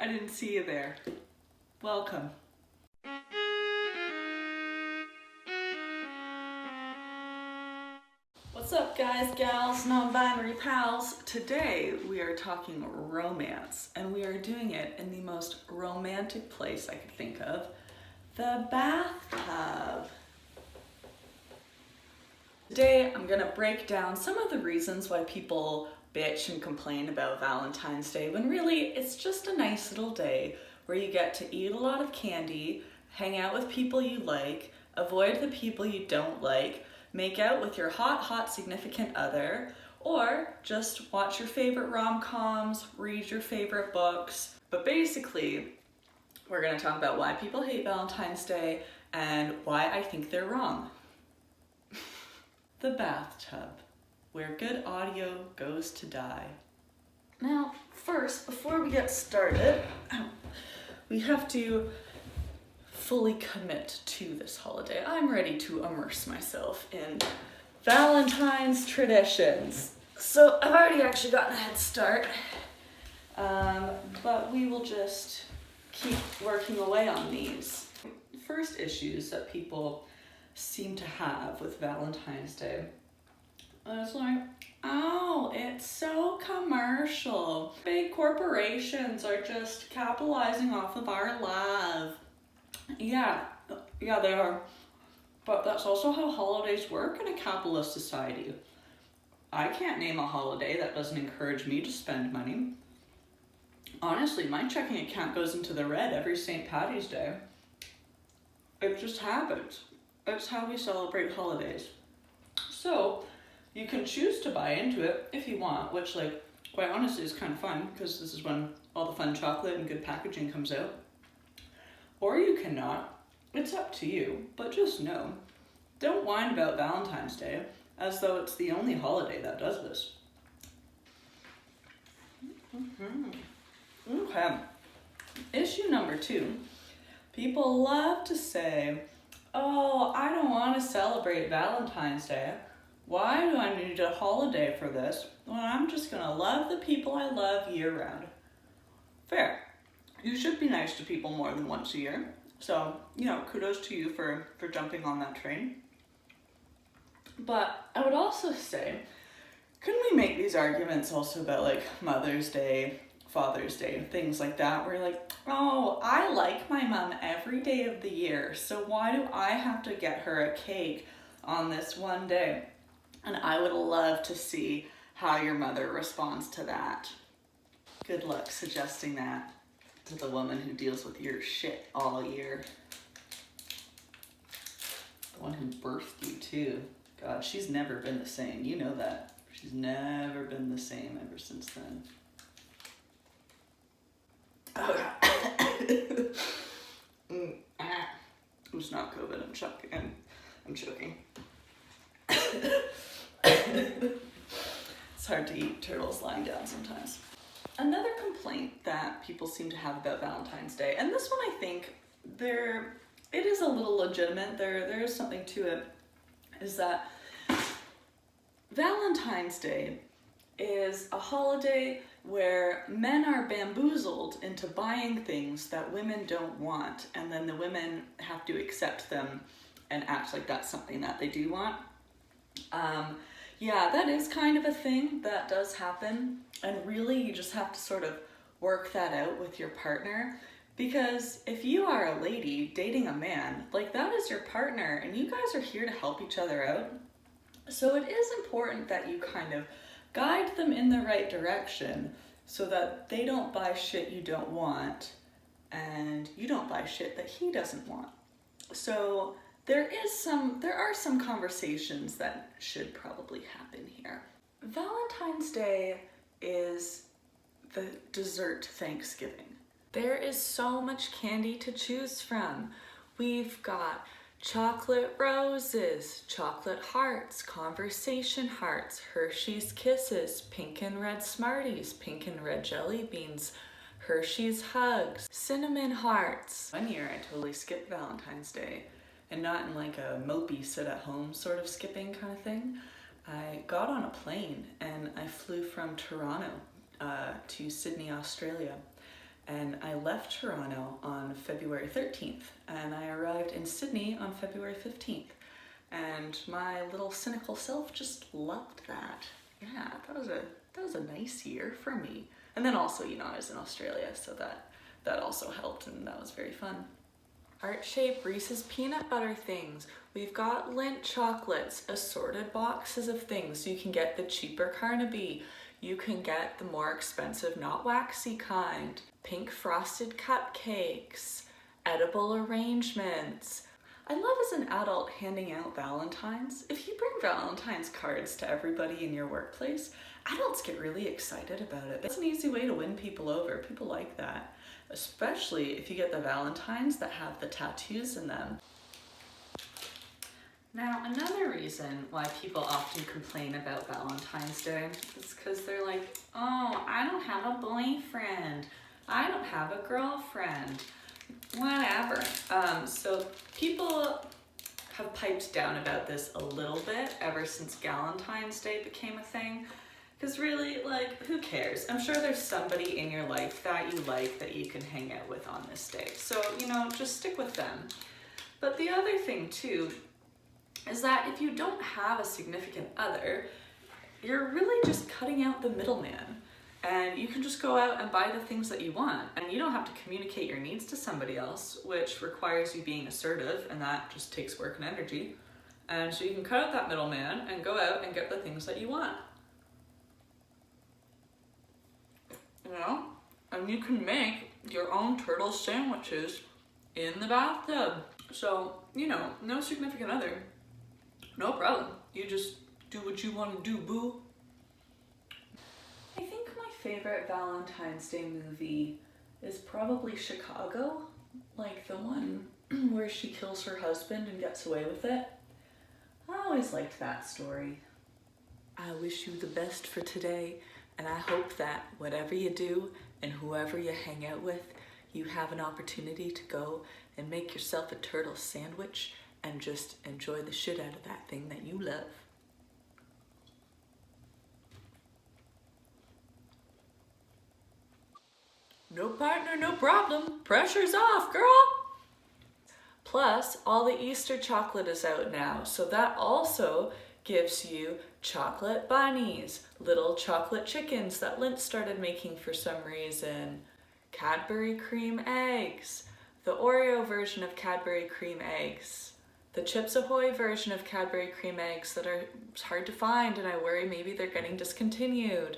I didn't see you there. Welcome. What's up, guys, gals, non-binary pals? Today we are talking romance, and we are doing it in the most romantic place I could think of, the bathtub. Today I'm gonna break down some of the reasons why people bitch and complain about Valentine's Day when really it's just a nice little day where you get to eat a lot of candy, hang out with people you like, avoid the people you don't like, make out with your hot significant other, or just watch your favorite rom-coms, read your favorite books. But basically, we're gonna talk about why people hate Valentine's Day and why I think they're wrong. The bathtub, where good audio goes to die. Now, first, before we get started, we have to fully commit to this holiday. I'm ready to immerse myself in Valentine's traditions. So I've already actually gotten a head start, but we will just keep working away on these. First issues that people seem to have with Valentine's Day. It's like, oh, it's so commercial. Big corporations are just capitalizing off of our love. Yeah, they are. But that's also how holidays work in a capitalist society. I can't name a holiday that doesn't encourage me to spend money. Honestly, my checking account goes into the red every St. Patty's Day. It just happens. It's how we celebrate holidays. So you can choose to buy into it if you want, which, like, quite honestly is kind of fun because this is when all the fun chocolate and good packaging comes out. Or you cannot. It's up to you, but just know, don't whine about Valentine's Day as though it's the only holiday that does this. Okay. Issue number 2. People love to say, oh, I don't want to celebrate Valentine's Day. Why do I need a holiday for this when I'm just gonna love the people I love year round? Fair. You should be nice to people more than once a year. So, kudos to you for jumping on that train. But I would also say, couldn't we make these arguments also about like Mother's Day, Father's Day, things like that, where you're like, oh, I like my mom every day of the year, so why do I have to get her a cake on this one day? And I would love to see how your mother responds to that. Good luck suggesting that to the woman who deals with your shit all year. The one who birthed you too. God, she's never been the same. You know that. She's never been the same ever since then. It's not COVID, I'm choking. It's hard to eat turtles lying down sometimes. Another complaint that people seem to have about Valentine's Day, and this one I think it is a little legitimate, there is something to it, is that Valentine's Day is a holiday where men are bamboozled into buying things that women don't want, and then the women have to accept them and act like that's something that they do want. Yeah, that is kind of a thing that does happen, and really you just have to sort of work that out with your partner, because if you are a lady dating a man, like, that is your partner and you guys are here to help each other out. So it is important that you kind of guide them in the right direction so that they don't buy shit you don't want and you don't buy shit that he doesn't want. So there are some conversations that should probably happen here. Valentine's Day is the dessert Thanksgiving. There is so much candy to choose from. We've got chocolate roses, chocolate hearts, conversation hearts, Hershey's Kisses, pink and red Smarties, pink and red jelly beans, Hershey's Hugs, cinnamon hearts. One year I totally skipped Valentine's Day, and not in like a mopey sit at home sort of skipping kind of thing. I got on a plane and I flew from Toronto to Sydney, Australia. and I left Toronto on February 13th, and I arrived in Sydney on February 15th. And my little cynical self just loved that. Yeah, that was a nice year for me. And then also, you know, I was in Australia, so that also helped, and that was very fun. Heart-shaped Reese's peanut butter things. We've got Lindt chocolates, assorted boxes of things. You can get the cheaper Carnaby. You can get the more expensive, not waxy kind. Pink frosted cupcakes, edible arrangements. I love as an adult handing out Valentines. If you bring Valentine's cards to everybody in your workplace, adults get really excited about it. It's an easy way to win people over. People like that, especially if you get the Valentines that have the tattoos in them. Now, another reason why people often complain about Valentine's Day is because they're like, oh, I don't have a boyfriend. I don't have a girlfriend. Whatever. So people have piped down about this a little bit ever since Galentine's Day became a thing. Because really, like, who cares? I'm sure there's somebody in your life that you like that you can hang out with on this day. So, you know, just stick with them. But the other thing, too, is that if you don't have a significant other, you're really just cutting out the middleman. And you can just go out and buy the things that you want. And you don't have to communicate your needs to somebody else, which requires you being assertive, and that just takes work and energy. And so you can cut out that middleman and go out and get the things that you want. You know? And you can make your own turtle sandwiches in the bathtub. So, you know, no significant other. No problem. You just do what you want to do, boo. I think my favorite Valentine's Day movie is probably Chicago, like the one where she kills her husband and gets away with it. I always liked that story. I wish you the best for today, and I hope that whatever you do and whoever you hang out with, you have an opportunity to go and make yourself a turtle sandwich and just enjoy the shit out of that thing that you love. No partner, no problem. Pressure's off, girl. Plus, all the Easter chocolate is out now, so that also gives you chocolate bunnies, little chocolate chickens that Lindt started making for some reason, Cadbury cream eggs, the Oreo version of Cadbury cream eggs, the Chips Ahoy version of Cadbury cream eggs that are hard to find, and I worry maybe they're getting discontinued.